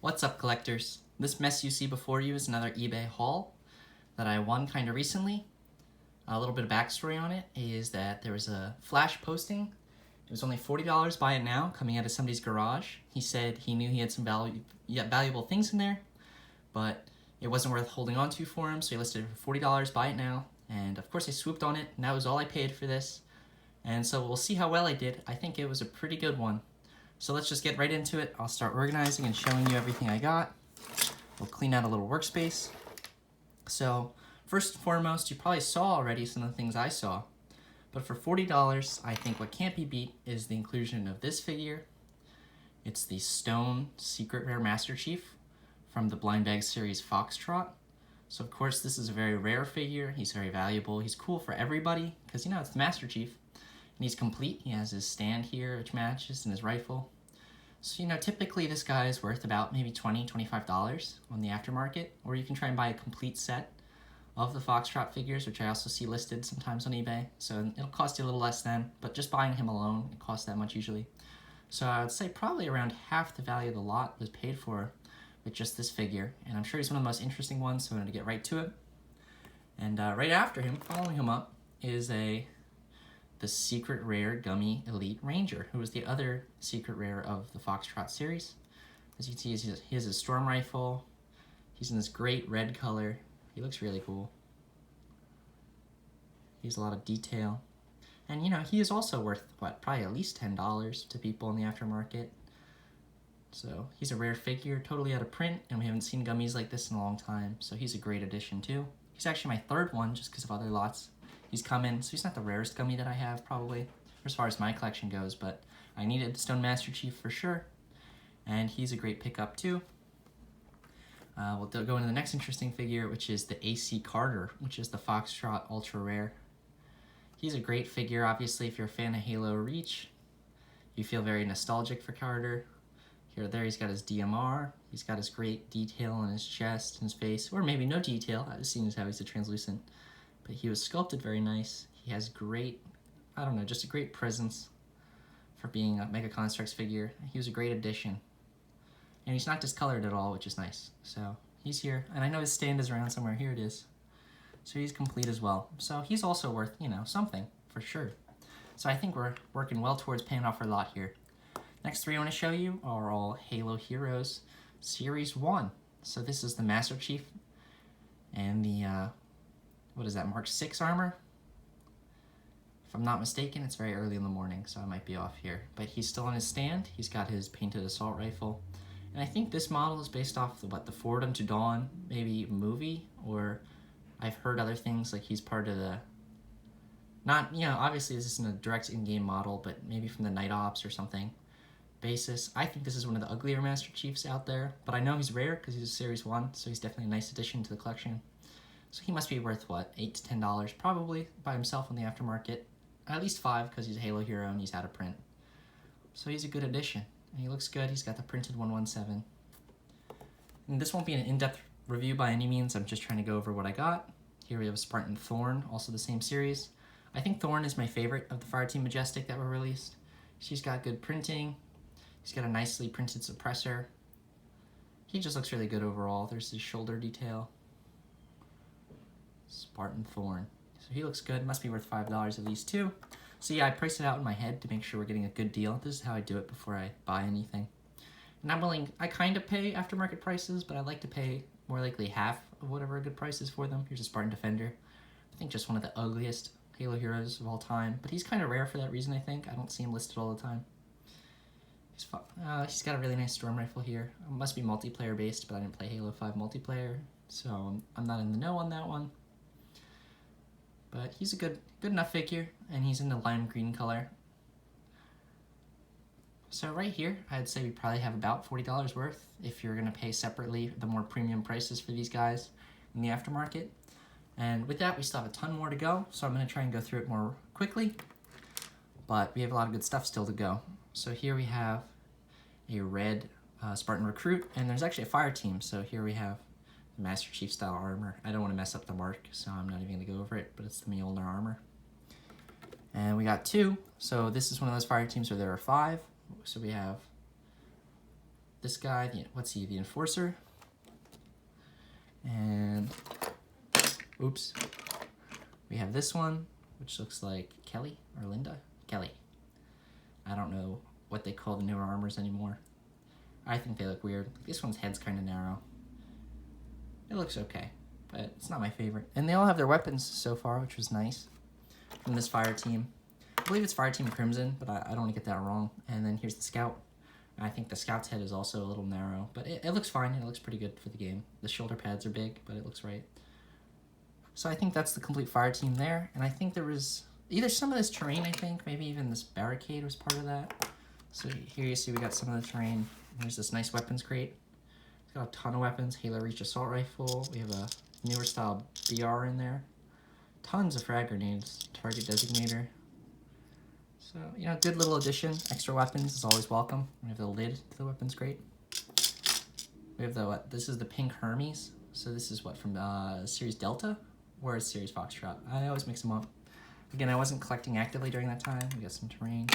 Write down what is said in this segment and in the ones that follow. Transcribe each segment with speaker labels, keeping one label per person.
Speaker 1: What's up, collectors? This mess you see before you is another eBay haul that I won kind of recently. A little bit of backstory on it is that there was a flash posting. It was only $40, buy it now, coming out of somebody's garage. He said he knew he had some valuable things in there, but it wasn't worth holding on to for him, so he listed it for $40, buy it now. And of course I swooped on it, and that was all I paid for this. And so we'll see how well I did. I think it was a pretty good one. So let's just get right into it. I'll start organizing and showing you everything I got. We'll clean out a little workspace. So first and foremost, you probably saw already some of the things I saw. But for $40, I think what can't be beat is the inclusion of this figure. It's the Stone Secret Rare Master Chief from the Blind Bag series Foxtrot. So of course this is a very rare figure. He's very valuable. He's cool for everybody because it's the Master Chief. And he's complete. He has his stand here, which matches, and his rifle. So, typically this guy is worth about maybe $20, $25 on the aftermarket, or you can try and buy a complete set of the Foxtrot figures, which I also see listed sometimes on eBay. So it'll cost you a little less then, but just buying him alone, it costs that much usually. So I would say probably around half the value of the lot was paid for with just this figure. And I'm sure he's one of the most interesting ones, so I'm going to get right to it. And right after him, following him up, is the Secret Rare Gummy Elite Ranger, who was the other Secret Rare of the Foxtrot series. As you can see, he has his storm rifle. He's in this great red color. He looks really cool. He has a lot of detail. And, he is also worth, probably at least $10 to people in the aftermarket. So he's a rare figure, totally out of print, and we haven't seen gummies like this in a long time, so he's a great addition too. He's actually my third one just because of other lots he's come in, so he's not the rarest gummy that I have, probably, as far as my collection goes, but I needed the Stone Master Chief for sure, and he's a great pickup too. We'll go into the next interesting figure, which is the AC Carter, which is the Foxtrot Ultra Rare. He's a great figure, obviously, if you're a fan of Halo Reach. You feel very nostalgic for Carter. There he's got his DMR, he's got his great detail on his chest and his face, or maybe no detail, seeing as how he's a translucent. But he was sculpted very nice. He has great, just a great presence for being a Mega Construx figure. He was a great addition. And he's not discolored at all, which is nice. So he's here, and I know his stand is around somewhere. Here it is. So he's complete as well. So he's also worth, something, for sure. So I think we're working well towards paying off our lot here. Next three I want to show you are all Halo Heroes Series 1. So this is the Master Chief and the, what is that, Mark 6 armor? If I'm not mistaken, it's very early in the morning, so I might be off here. But he's still on his stand. He's got his painted assault rifle. And I think this model is based off the Forward Unto Dawn, maybe movie, or I've heard other things, like he's part of the, not, obviously this isn't a direct in-game model, but maybe from the Night Ops or something. Basis. I think this is one of the uglier Master Chiefs out there, but I know he's rare because he's a Series 1, so he's definitely a nice addition to the collection. So he must be worth, $8 to $10 probably by himself on the aftermarket. At least $5 because he's a Halo hero and he's out of print. So he's a good addition. And he looks good. He's got the printed 117. And this won't be an in-depth review by any means. I'm just trying to go over what I got. Here we have a Spartan Thorn, also the same series. I think Thorn is my favorite of the Fireteam Majestic that were released. She's got good printing. He's got a nicely printed suppressor. He just looks really good overall. There's his shoulder detail. Spartan Thorn. So he looks good. Must be worth $5 at least too. So yeah, I priced it out in my head to make sure we're getting a good deal. This is how I do it before I buy anything. And I kind of pay aftermarket prices, but I like to pay more likely half of whatever a good price is for them. Here's a Spartan Defender. I think just one of the ugliest Halo heroes of all time. But he's kind of rare for that reason, I think. I don't see him listed all the time. He's got a really nice storm rifle here. It must be multiplayer based, but I didn't play Halo 5 multiplayer, so I'm not in the know on that one. But he's a good enough figure, and he's in the lime green color. So right here, I'd say we probably have about $40 worth if you're going to pay separately the more premium prices for these guys in the aftermarket. And with that, we still have a ton more to go, so I'm going to try and go through it more quickly. But we have a lot of good stuff still to go. So here we have a red Spartan Recruit, and there's actually a fire team. So here we have the Master Chief style armor. I don't want to mess up the mark, so I'm not even going to go over it, but it's the Mjolnir armor. And we got two. So this is one of those fire teams where there are 5. So we have this guy, what's he, the Enforcer? And, oops. We have this one, which looks like Kelly or Linda? Kelly. I don't know what they call the newer armors anymore. I think they look weird. This one's head's kind of narrow. It looks okay, but it's not my favorite. And they all have their weapons so far, which was nice. From this fire team. I believe it's Fire Team Crimson, but I don't want to get that wrong. And then here's the Scout. I think the Scout's head is also a little narrow, but it looks fine. It looks pretty good for the game. The shoulder pads are big, but it looks right. So I think that's the complete fire team there. And I think there was either some of this terrain, I think, maybe even this barricade was part of that. So here you see we got some of the terrain. There's this nice weapons crate. It's got a ton of weapons. Halo Reach Assault Rifle. We have a newer style BR in there. Tons of frag grenades. Target Designator. So, you know, good little addition. Extra weapons is always welcome. We have the lid to the weapons crate. We have the, this is the pink Hermes. So this is what, from Series Delta? Or is Series Foxtrot? I always mix them up. Again, I wasn't collecting actively during that time. We got some terrain.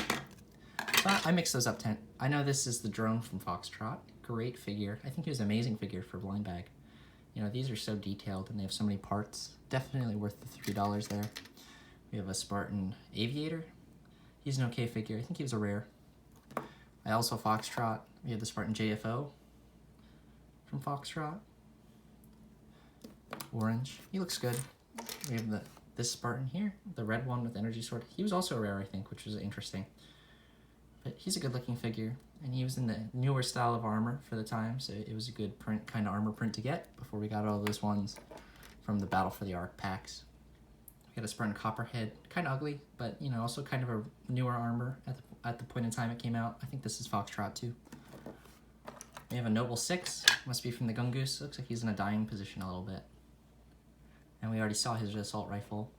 Speaker 1: So I mixed those up. I know this is the drone from Foxtrot. Great figure. I think he was an amazing figure for blind bag. You know, these are so detailed and they have so many parts. Definitely worth the $3 there. We have a Spartan Aviator. He's an okay figure. I think he was a rare. I also Foxtrot. We have the Spartan JFO from Foxtrot. Orange. He looks good. We have this Spartan here, the red one with Energy Sword. He was also a rare, I think, which was interesting. But he's a good-looking figure, and he was in the newer style of armor for the time, so it was a good print, kind of armor print to get before we got all those ones from the Battle for the Ark packs. We got a Spartan Copperhead, kind of ugly, but you know, also kind of a newer armor at the point in time it came out. I think this is Foxtrot too. We have a Noble 6, must be from the Gungoose. Looks like he's in a dying position a little bit. And we already saw his assault rifle.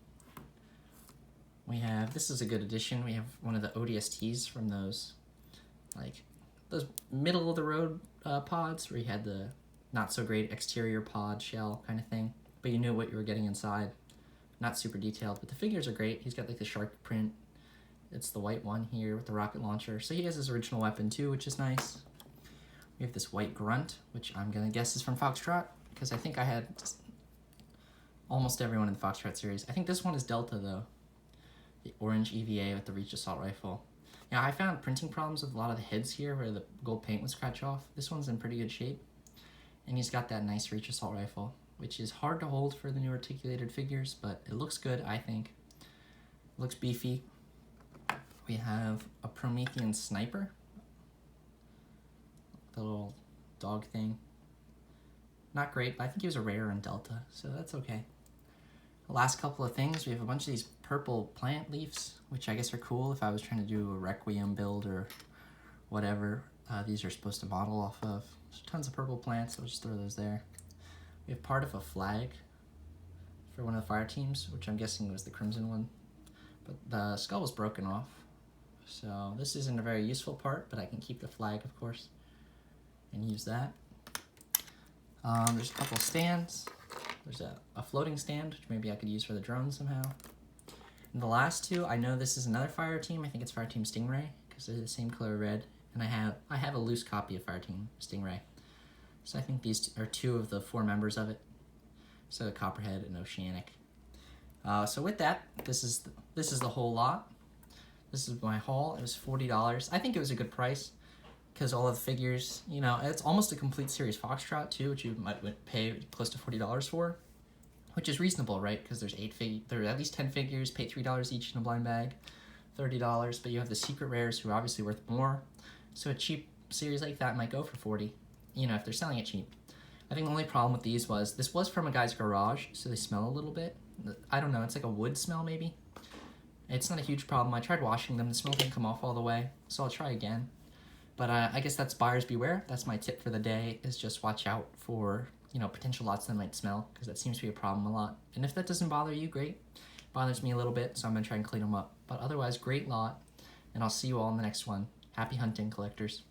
Speaker 1: We have, this is a good addition, we have one of the ODSTs from those, like, those middle of the road pods where you had the not so great exterior pod shell kind of thing, but you knew what you were getting inside. Not super detailed, but the figures are great. He's got like the shark print. It's the white one here with the rocket launcher. So he has his original weapon too, which is nice. We have this white grunt, which I'm gonna guess is from Foxtrot, because I think I had almost everyone in the Foxtrot series. I think this one is Delta though. The orange EVA with the Reach Assault Rifle. Now I found printing problems with a lot of the heads here where the gold paint would scratch off. This one's in pretty good shape. And he's got that nice Reach Assault Rifle, which is hard to hold for the new articulated figures, but it looks good, I think. It looks beefy. We have a Promethean Sniper. The little dog thing. Not great, but I think he was a rare in Delta, so that's okay. The last couple of things, we have a bunch of these purple plant leaves, which I guess are cool if I was trying to do a Requiem build or whatever. These are supposed to model off of. There's tons of purple plants, so I'll just throw those there. We have part of a flag for one of the fire teams, which I'm guessing was the Crimson one. But the skull was broken off. So this isn't a very useful part, but I can keep the flag, of course, and use that. There's a couple stands. There's a floating stand, which maybe I could use for the drone somehow. And the last two, I know this is another fire team. I think it's Fire Team Stingray, because they're the same color red. And I have a loose copy of Fire Team Stingray. So I think these are two of the 4 members of it. So Copperhead and Oceanic. So with that, this is the whole lot. This is my haul. It was $40. I think it was a good price because all of the figures, you know, it's almost a complete series Foxtrot too, which you might pay close to $40 for, which is reasonable, right? Because there's there are at least 10 figures, pay $3 each in a blind bag, $30. But you have the secret rares who are obviously worth more. So a cheap series like that might go for $40. You know, if they're selling it cheap. I think the only problem with these was, this was from a guy's garage, so they smell a little bit. I don't know, it's like a wood smell maybe. It's not a huge problem. I tried washing them, the smell didn't come off all the way, so I'll try again. But I guess that's buyers beware. That's my tip for the day, is just watch out for, you know, potential lots that might smell, because that seems to be a problem a lot. And if that doesn't bother you, great. It bothers me a little bit, so I'm gonna try and clean them up. But otherwise, great lot, and I'll see you all in the next one. Happy hunting, collectors.